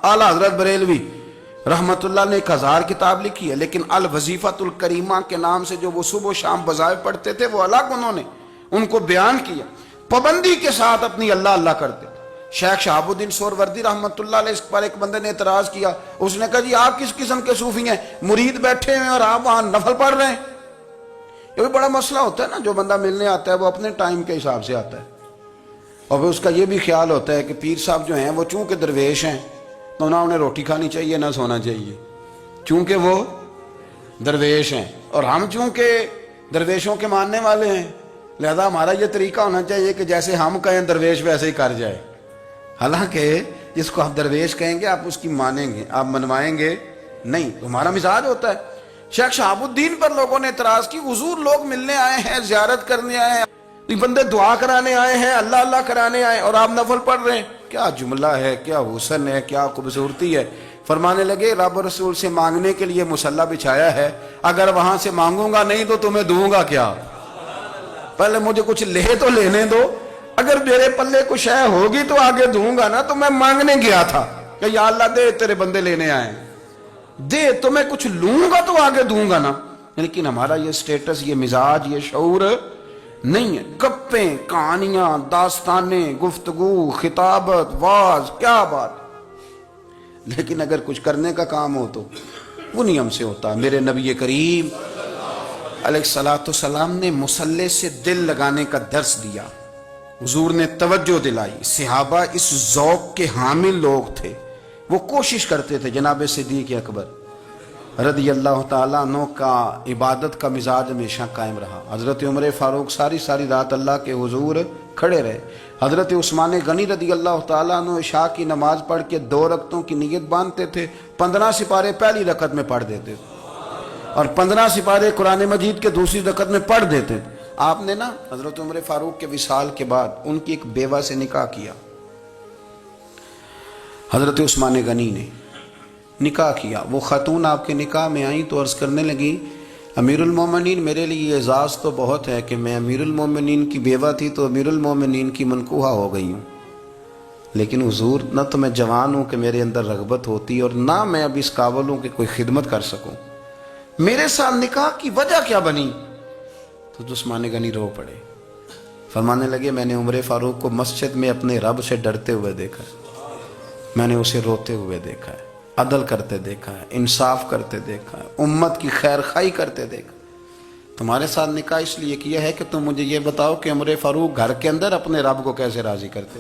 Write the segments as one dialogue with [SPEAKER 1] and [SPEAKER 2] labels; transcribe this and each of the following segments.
[SPEAKER 1] اعلیٰ حضرت بریلوی رحمت اللہ نے 1000 کتاب لکھی ہے، لیکن الوظیفۃ الکریمہ کے نام سے جو وہ صبح و شام وظائف پڑھتے تھے وہ الگ انہوں نے ان کو بیان کیا، پابندی کے ساتھ اپنی اللہ اللہ کرتے تھے۔ شیخ شہاب الدین سہروردی رحمت اللہ علیہ اس پر ایک بندے نے اعتراض کیا، اس نے کہا جی آپ کس قسم کے صوفی ہیں، مرید بیٹھے ہیں اور آپ وہاں نفل پڑھ رہے ہیں؟ یہ بھی بڑا مسئلہ ہوتا ہے نا، جو بندہ ملنے آتا ہے وہ اپنے ٹائم کے حساب سے آتا ہے، اور پھر اس کا یہ بھی خیال ہوتا ہے کہ پیر صاحب جو ہیں وہ چونکہ درویش ہیں تو نہ انہیں روٹی کھانی چاہیے نہ سونا چاہیے، چونکہ وہ درویش ہیں، اور ہم چونکہ درویشوں کے ماننے والے ہیں لہذا ہمارا یہ طریقہ ہونا چاہیے کہ جیسے ہم کہیں درویش ویسے ہی کر جائے۔ حالانکہ جس کو آپ درویش کہیں گے آپ اس کی مانیں گے، آپ منوائیں گے نہیں، ہمارا مزاج ہوتا ہے۔ شیخ شہاب الدین پر لوگوں نے اعتراض کی، حضور لوگ ملنے آئے ہیں، زیارت کرنے آئے ہیں، یہ بندے دعا کرانے آئے ہیں، اللہ اللہ کرانے آئے اور آپ نفل پڑھ رہے ہیں، کیا جملہ ہے، کیا حسن ہے، کیا خوبصورتی ہے۔ فرمانے لگے رب رسول سے مانگنے کے لیے مصلی بچھایا ہے، اگر وہاں سے مانگوں گا نہیں تو تمہیں دوں گا کیا؟ پہلے مجھے کچھ لے تو لینے دو، اگر میرے پلے کچھ ہے ہوگی تو آگے دوں گا نا، تو میں مانگنے گیا تھا کہ یا اللہ دے تیرے بندے لینے آئے دے، تو میں کچھ لوں گا تو آگے دوں گا نا۔ لیکن ہمارا یہ سٹیٹس، یہ مزاج، یہ شعور نہیں ہے۔ گپیں، کہانیاں، داستانیں، گفتگو، خطابت، واز، کیا بات، لیکن اگر کچھ کرنے کا کام ہو تو وہ نہیں ہم سے ہوتا۔ میرے نبی کریم علیہ الصلوۃ والسلام نے مصلی سے دل لگانے کا درس دیا، حضور نے توجہ دلائی، صحابہ اس ذوق کے حامل لوگ تھے، وہ کوشش کرتے تھے۔ جناب صدیق اکبر رضی اللہ تعالیٰ عنہ کا عبادت کا مزاج ہمیشہ قائم رہا۔ حضرت عمر فاروق ساری رات اللہ کے حضور کھڑے رہے۔ حضرت عثمان غنی رضی اللہ تعالیٰ عنہ عشاء کی نماز پڑھ کے 2 رکعتوں کی نیت باندھتے تھے، 15 سپارے پہلی رکعت میں پڑھ دیتے تھے اور 15 سپارے قرآن مجید کے دوسری رکعت میں پڑھ دیتے تھے۔ آپ نے نا حضرت عمر فاروق کے وصال کے بعد ان کی ایک بیوہ سے نکاح کیا، حضرت عثمان غنی نے نکاح کیا۔ وہ خاتون آپ کے نکاح میں آئیں تو عرض کرنے لگی امیر المومنین میرے لیے اعزاز تو بہت ہے کہ میں امیر المومنین کی بیوہ تھی تو امیر المومنین کی منکوحہ ہو گئی ہوں، لیکن حضور نہ تو میں جوان ہوں کہ میرے اندر رغبت ہوتی اور نہ میں اب اس قابل ہوں کہ کوئی خدمت کر سکوں، میرے ساتھ نکاح کی وجہ کیا بنی؟ تو عثمان غنی رو پڑے، فرمانے لگے میں نے عمر فاروق کو مسجد میں اپنے رب سے ڈرتے ہوئے دیکھا ہے، میں نے اسے روتے ہوئے دیکھا ہے، عدل کرتے دیکھا ہے، انصاف کرتے دیکھا ہے، امت کی خیر خواہی کرتے دیکھا۔ تمہارے ساتھ نکاح اس لیے کیا ہے کہ تم مجھے یہ بتاؤ کہ عمر فاروق گھر کے اندر اپنے رب کو کیسے راضی کرتے،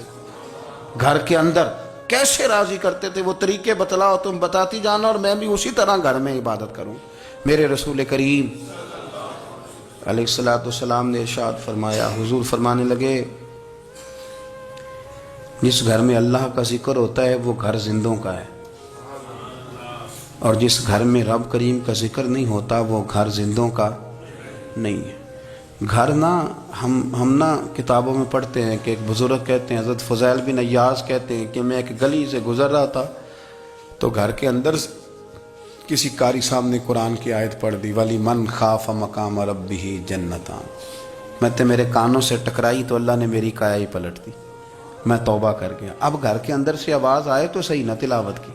[SPEAKER 1] گھر کے اندر کیسے راضی کرتے تھے، وہ طریقے بتلاؤ، تم بتاتی جانا اور میں بھی اسی طرح گھر میں عبادت کروں۔ میرے رسول کریم علیہ الصلوۃ والسلام نے ارشاد فرمایا، حضور فرمانے لگے جس گھر میں اللہ کا ذکر ہوتا ہے وہ گھر زندوں کا ہے، اور جس گھر میں رب کریم کا ذکر نہیں ہوتا وہ گھر زندوں کا نہیں ہے۔ گھر نا ہم نا کتابوں میں پڑھتے ہیں کہ ایک بزرگ کہتے ہیں، حضرت فضیل بن عیاض کہتے ہیں کہ میں ایک گلی سے گزر رہا تھا تو گھر کے اندر کسی قاری صاحب نے قرآن کی آیت پڑھ دی، ولی من خاف مقام ربہ جنتان، میں تے میرے کانوں سے ٹکرائی تو اللہ نے میری کایا ہی پلٹ دی، میں توبہ کر گیا۔ اب گھر کے اندر سے آواز آئے تو صحیح نہ تلاوت کی،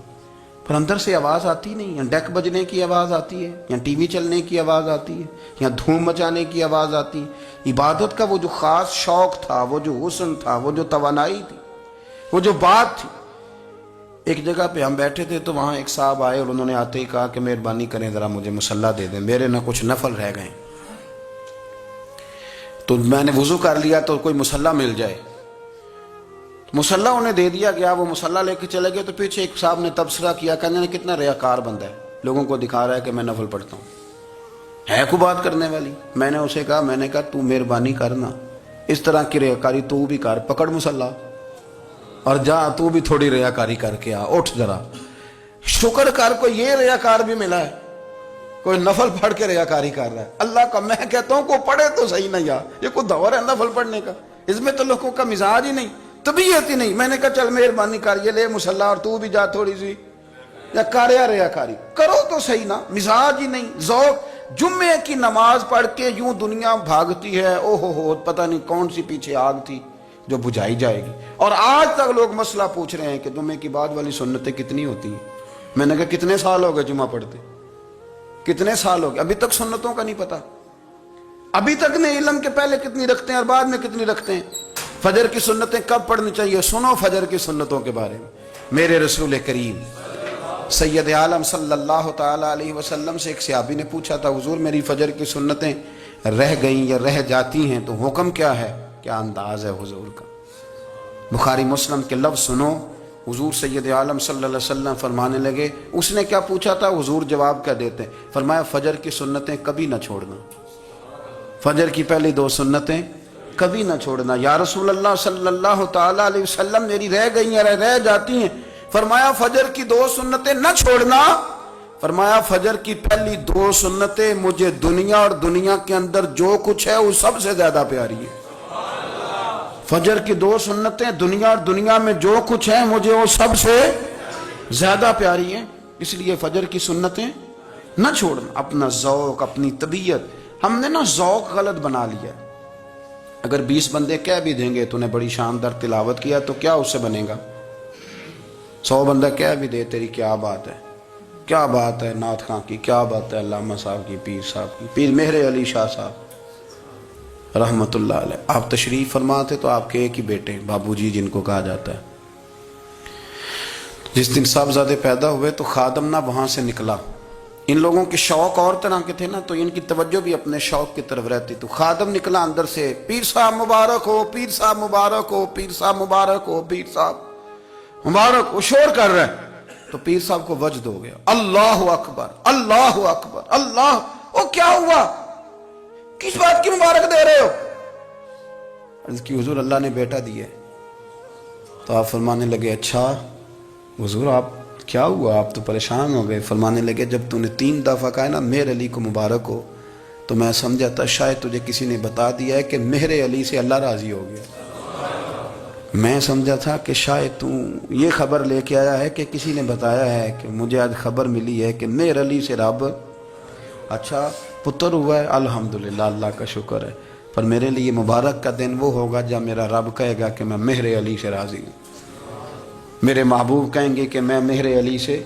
[SPEAKER 1] پر اندر سے آواز آتی نہیں، یا ڈیک بجنے کی آواز آتی ہے، یا ٹی وی چلنے کی آواز آتی ہے، یا دھوم مچانے کی آواز آتی ہے۔ عبادت کا وہ جو خاص شوق تھا، وہ جو حسن تھا، وہ جو توانائی تھی، وہ جو بات تھی۔ ایک جگہ پہ ہم بیٹھے تھے تو وہاں ایک صاحب آئے اور انہوں نے آتے ہی کہا کہ مہربانی کریں ذرا مجھے مصلی دے دیں، میرے نہ کچھ نفل رہ گئے، تو میں نے وضو کر لیا تو کوئی مصلی مل جائے۔ مصلی انہیں دے دیا گیا، وہ مصلی لے کے چلے گئے تو پیچھے ایک صاحب نے تبصرہ کیا، کہنے کتنا ریاکار بندہ ہے، لوگوں کو دکھا رہا ہے کہ میں نفل پڑھتا ہوں، ہے کوئی بات کرنے والی؟ میں نے اسے کہا، میں نے کہا تو مہربانی کرنا اس طرح کی ریاکاری تو بھی کر، پکڑ مصلی اور جا تو بھی تھوڑی ریاکاری کر کے آ، اٹھ ذرا شکر کر، کوئی یہ ریاکار بھی ملا ہے، کوئی نفل پڑھ کے ریاکاری کر رہا ہے۔ اللہ کا میں کہتا ہوں کو پڑھے تو صحیح نہ، یار یہ کوئی دور ہے نفل پڑھنے کا؟ اس میں تو لوگوں کا مزاج ہی نہیں، طبیعت ہی نہیں۔ میں نے کہا چل مہربانی کر یہ لے مصلی اور تو بھی جا تھوڑی سی یا کر یا ریاکاری کرو تو صحیح نا، مزاج ہی نہیں، ذوق۔ جمعے کی نماز پڑھ کے یوں دنیا بھاگتی ہے، او ہو پتہ نہیں کون سی پیچھے آگ تھی، جو بجھائی جائے گی۔ اور آج تک لوگ مسئلہ پوچھ رہے ہیں کہ جمعے کی بعد والی سنتیں کتنی ہوتی ہیں۔ میں نے کہا کتنے سال ہو گئے جمعہ پڑھتے، کتنے سال ہو گئے، ابھی تک سنتوں کا نہیں پتا، ابھی تک نہیں علم کے پہلے کتنی رکھتے ہیں اور بعد میں کتنی رکھتے ہیں۔ فجر کی سنتیں کب پڑھنی چاہیے؟ سنو فجر کی سنتوں کے بارے میں۔ میرے رسول کریم سید عالم صلی اللہ تعالی علیہ وسلم سے ایک صحابی نے پوچھا تھا، حضور میری فجر کی سنتیں رہ گئیں یا رہ جاتی ہیں تو حکم کیا ہے؟ کیا انداز ہے حضور کا۔ بخاری مسلم کے لفظ سنو، حضور سید عالم صلی اللہ علیہ وسلم فرمانے لگے، اس نے کیا پوچھا تھا؟ حضور جواب کیا دیتے؟ فرمایا فجر کی سنتیں کبھی نہ چھوڑنا، فجر کی پہلی 2 سنتیں کبھی نہ چھوڑنا۔ یا رسول اللہ صلی اللہ تعالی علیہ وسلم میری رہ گئی ہیں، رہ جاتی ہیں۔ فرمایا فجر کی 2 سنتیں نہ چھوڑنا۔ فرمایا فجر کی پہلی 2 سنتیں مجھے دنیا اور دنیا کے اندر جو کچھ ہے وہ سب سے زیادہ پیاری ہے۔ فجر کی 2 سنتیں دنیا اور دنیا میں جو کچھ ہے مجھے وہ سب سے زیادہ پیاری ہیں، اس لیے فجر کی سنتیں نہ چھوڑنا۔ اپنا ذوق، اپنی طبیعت، ہم نے نا ذوق غلط بنا لیا ہے۔ اگر 20 بندے کہہ بھی دیں گے تو نے بڑی شاندار تلاوت کیا تو کیا اس سے بنے گا؟ 100 بندہ کہہ بھی دے تیری کیا بات ہے، کیا بات ہے نعت خاں کی، کیا بات ہے علامہ صاحب کی، پیر صاحب کی، پیر مہر علی شاہ صاحب رحمت اللہ علیہ۔ آپ تشریف فرما تھے تو آپ کے ایک ہی بیٹے بابو جی جن کو کہا جاتا ہے، جس دن صاحبزادے پیدا ہوئے تو خادم نہ وہاں سے نکلا۔ ان لوگوں کے شوق اور طرح کے تھے نا، تو ان کی توجہ بھی اپنے شوق کی طرف رہتی۔ تو خادم نکلا اندر سے، پیر صاحب مبارک ہو، پیر صاحب مبارک ہو، پیر صاحب مبارک ہو، پیر صاحب مبارک ہو، شور کر رہے ہیں۔ تو پیر صاحب کو وجد ہو گیا، اللہ اکبر اللہ اکبر اللہ۔ او کیا ہوا، کس بات کی مبارک دے رہے ہو؟ عرض کی حضور اللہ نے بیٹا دیا ہے۔ تو آپ فرمانے لگے اچھا حضور آپ کیا ہوا، آپ تو پریشان ہو گئے۔ فرمانے لگے جب تو نے 3 دفعہ کہا نا مہر علی کو مبارک ہو تو میں سمجھا تھا شاید تجھے کسی نے بتا دیا ہے کہ مہر علی سے اللہ راضی ہو گیا۔ میں سمجھا تھا کہ شاید تو یہ خبر لے کے آیا ہے کہ کسی نے بتایا ہے کہ مجھے آج خبر ملی ہے کہ مہر علی سے رب اچھا پتر ہوا ہے، الحمدللہ اللہ کا شکر ہے۔ پر میرے لیے مبارک کا دن وہ ہوگا جب میرا رب کہے گا کہ میں مہر علی سے راضی ہوں، میرے محبوب کہیں گے کہ میں مہر علی سے۔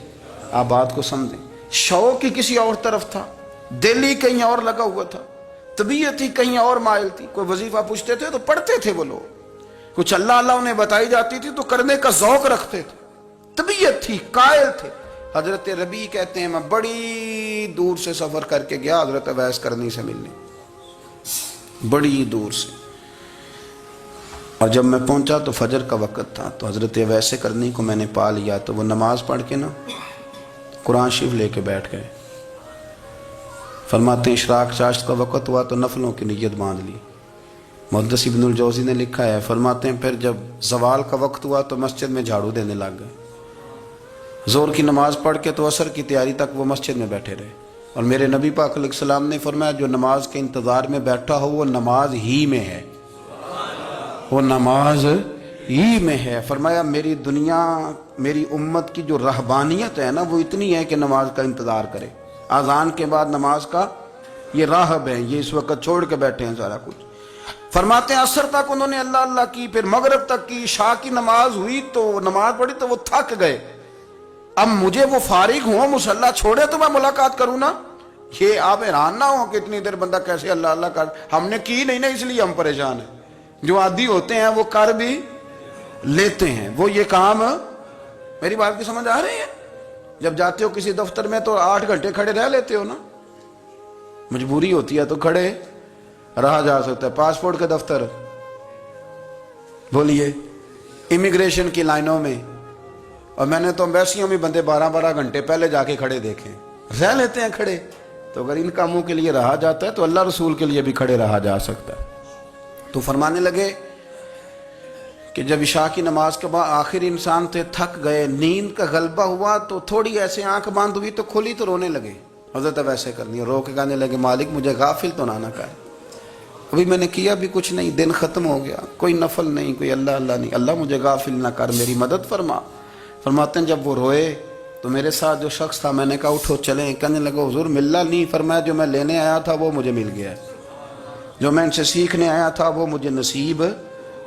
[SPEAKER 1] آپ بات کو سمجھیں، شوق ہی کسی اور طرف تھا، دل ہی کہیں اور لگا ہوا تھا، طبیعت ہی کہیں اور مائل تھی۔ کوئی وظیفہ پوچھتے تھے تو پڑھتے تھے وہ لوگ، کچھ اللہ اللہ انہیں بتائی جاتی تھی تو کرنے کا ذوق رکھتے تھے، طبیعت تھی، قائل تھے۔ حضرت ربیع کہتے ہیں میں بڑی دور سے سفر کر کے گیا حضرت اویس کرنی سے ملنے، بڑی دور سے، اور جب میں پہنچا تو فجر کا وقت تھا۔ تو حضرت اویس کرنی کو میں نے پا لیا تو وہ نماز پڑھ کے نا قرآن شریف لے کے بیٹھ گئے۔ فرماتے ہیں اشراق چاشت کا وقت ہوا تو نفلوں کی نیت باندھ لی۔ محدث ابن الجوزی نے لکھا ہے، فرماتے ہیں پھر جب زوال کا وقت ہوا تو مسجد میں جھاڑو دینے لگ گئے۔ زور کی نماز پڑھ کے تو عصر کی تیاری تک وہ مسجد میں بیٹھے رہے، اور میرے نبی پاک علیہ السلام نے فرمایا جو نماز کے انتظار میں بیٹھا ہو وہ نماز ہی میں ہے، وہ نماز ہی میں ہے۔ فرمایا میری دنیا میری امت کی جو رہبانیت ہے نا وہ اتنی ہے کہ نماز کا انتظار کرے، اذان کے بعد نماز کا یہ راہب ہے، یہ اس وقت چھوڑ کے بیٹھے ہیں سارا کچھ۔ فرماتے ہیں عصر تک انہوں نے اللہ اللہ کی، پھر مغرب تک کی، عشاء کی نماز ہوئی تو نماز پڑھی تو وہ تھک گئے۔ اب مجھے وہ فارغ ہوں مصلی چھوڑے تو میں ملاقات کروں نا۔ یہ آپ حیران نہ ہو کہ اتنی دیر بندہ کیسے اللہ اللہ کر، ہم نے کی نہیں نا اس لیے ہم پریشان ہیں۔ جو عادی ہوتے ہیں وہ کر بھی لیتے ہیں، وہ یہ کام، میری بات کی سمجھ آ رہی ہے؟ جب جاتے ہو کسی دفتر میں تو 8 گھنٹے کھڑے رہ لیتے ہو نا، مجبوری ہوتی ہے تو کھڑے رہا جا سکتا ہے۔ پاسپورٹ کے دفتر بولیے، امیگریشن کی لائنوں میں، اور میں نے تو امبیسیوں میں بندے 12 گھنٹے پہلے جا کے کھڑے دیکھے، رہ لیتے ہیں کھڑے۔ تو اگر ان کاموں کے لیے رہا جاتا ہے تو اللہ رسول کے لیے بھی کھڑے رہا جا سکتا ہے۔ تو فرمانے لگے کہ جب عشاء کی نماز کے بعد آخر انسان تھے، تھک گئے، نیند کا غلبہ ہوا تو تھوڑی ایسے آنکھ بند ہوئی تو کھلی تو رونے لگے۔ حضرت ویسے کرنی رو کے کہنے لگے مالک مجھے غافل تو نہ کرے، ابھی میں نے کیا بھی کچھ نہیں، دن ختم ہو گیا، کوئی نفل نہیں، کوئی اللہ اللہ نہیں، اللہ مجھے غافل نہ کر، میری مدد فرما۔ فرماتے ہیں جب وہ روئے تو میرے ساتھ جو شخص تھا میں نے کہا اٹھو چلیں، کہنے لگا حضور ملنا نہیں۔ فرمایا جو میں لینے آیا تھا وہ مجھے مل گیا ہے، جو میں ان سے سیکھنے آیا تھا وہ مجھے نصیب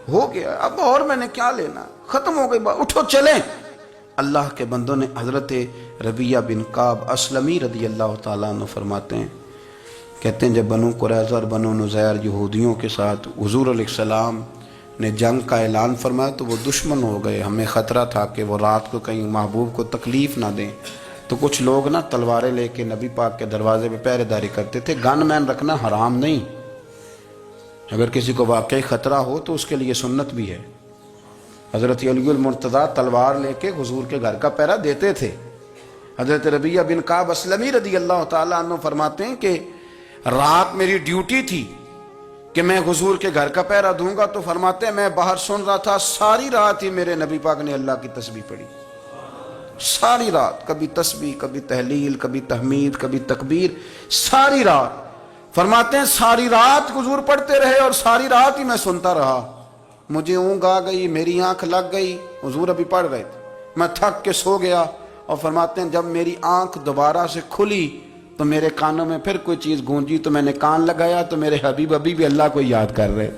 [SPEAKER 1] ہو گیا، اب اور میں نے کیا لینا، ختم ہو گئی بات، اٹھو چلیں۔ اللہ کے بندوں نے حضرت ربیہ بن کعب اسلمی رضی اللہ تعالیٰ عنہ فرماتے ہیں، کہتے ہیں جب بنو قریظہ اور بنو نذیر یہودیوں کے ساتھ حضور علیہ السلام نے جنگ کا اعلان فرمایا تو وہ دشمن ہو گئے، ہمیں خطرہ تھا کہ وہ رات کو کہیں محبوب کو تکلیف نہ دیں، تو کچھ لوگ نا تلواریں لے کے نبی پاک کے دروازے پہ پہرے داری کرتے تھے۔ گن مین رکھنا حرام نہیں، اگر کسی کو واقعی خطرہ ہو تو اس کے لیے سنت بھی ہے۔ حضرت علی المرتضیٰ تلوار لے کے حضور کے گھر کا پہرا دیتے تھے۔ حضرت ربیہ بن کعب اسلمی رضی اللہ تعالیٰ عنہ فرماتے ہیں کہ رات میری ڈیوٹی تھی کہ میں حضور کے گھر کا پہرا دوں گا، تو فرماتے ہیں میں باہر سن رہا تھا، ساری رات ہی میرے نبی پاک نے اللہ کی تسبیح پڑھی، ساری رات، کبھی تسبیح، کبھی تحلیل، کبھی تحمید، کبھی تکبیر، ساری رات۔ فرماتے ہیں ساری رات حضور پڑھتے رہے اور ساری رات ہی میں سنتا رہا، مجھے اونگ آ گئی، میری آنکھ لگ گئی، حضور ابھی پڑھ رہے تھے، میں تھک کے سو گیا۔ اور فرماتے ہیں جب میری آنکھ دوبارہ سے کھلی تو میرے کانوں میں پھر کوئی چیز گونجی، تو میں نے کان لگایا تو میرے حبیب ابھی بھی اللہ کو یاد کر رہے۔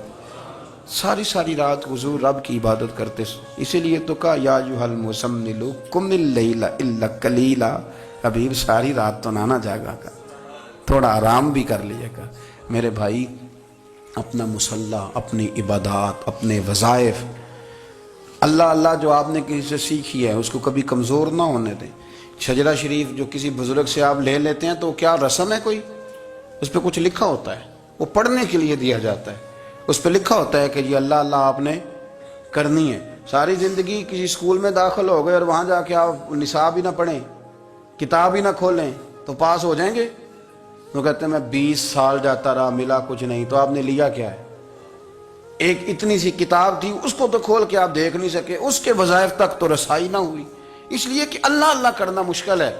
[SPEAKER 1] ساری رات حضور رب کی عبادت کرتے، اسی لیے تو کہا یا ایھا المزمل قم اللیل الا قلیلا، حبیب ساری رات تو نہ جاگا کا، تھوڑا آرام بھی کر لیے گا۔ میرے بھائی اپنا مصلی، اپنی عبادات، اپنے وظائف، اللہ اللہ جو آپ نے کسی سے سیکھی ہے اس کو کبھی کمزور نہ ہونے دیں۔ شجرہ شریف جو کسی بزرگ سے آپ لے لیتے ہیں تو کیا رسم ہے کوئی؟ اس پہ کچھ لکھا ہوتا ہے، وہ پڑھنے کے لیے دیا جاتا ہے، اس پہ لکھا ہوتا ہے کہ یہ اللہ اللہ آپ نے کرنی ہے۔ ساری زندگی کسی اسکول میں داخل ہو گئے اور وہاں جا کے آپ نصاب ہی نہ پڑھیں، کتاب ہی نہ کھولیں تو پاس ہو جائیں گے؟ وہ کہتے ہیں میں 20 سال جاتا رہا ملا کچھ نہیں، تو آپ نے لیا کیا ہے؟ ایک اتنی سی کتاب تھی، اس کو تو کھول کے آپ دیکھ نہیں سکے، اس کے وظائف تک تو رسائی نہ ہوئی، اس لیے کہ اللہ اللہ کرنا مشکل ہے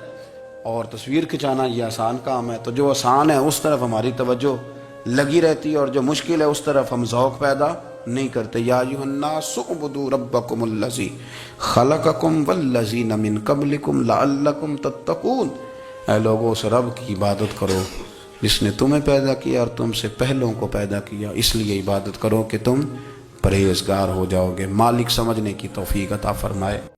[SPEAKER 1] اور تصویر کھنچانا یہ آسان کام ہے۔ تو جو آسان ہے اس طرف ہماری توجہ لگی رہتی ہے اور جو مشکل ہے اس طرف ہم ذوق پیدا نہیں کرتے۔ یا ایھا الناس اعبدوا ربکم الذی خلقکم والذین من قبلکم لعلکم تتقون، اے لوگوں اس رب کی عبادت کرو جس نے تمہیں پیدا کیا اور تم سے پہلوں کو پیدا کیا، اس لیے عبادت کرو کہ تم پرہیزگار ہو جاؤ گے۔ مالک سمجھنے کی توفیق عطا فرمائے۔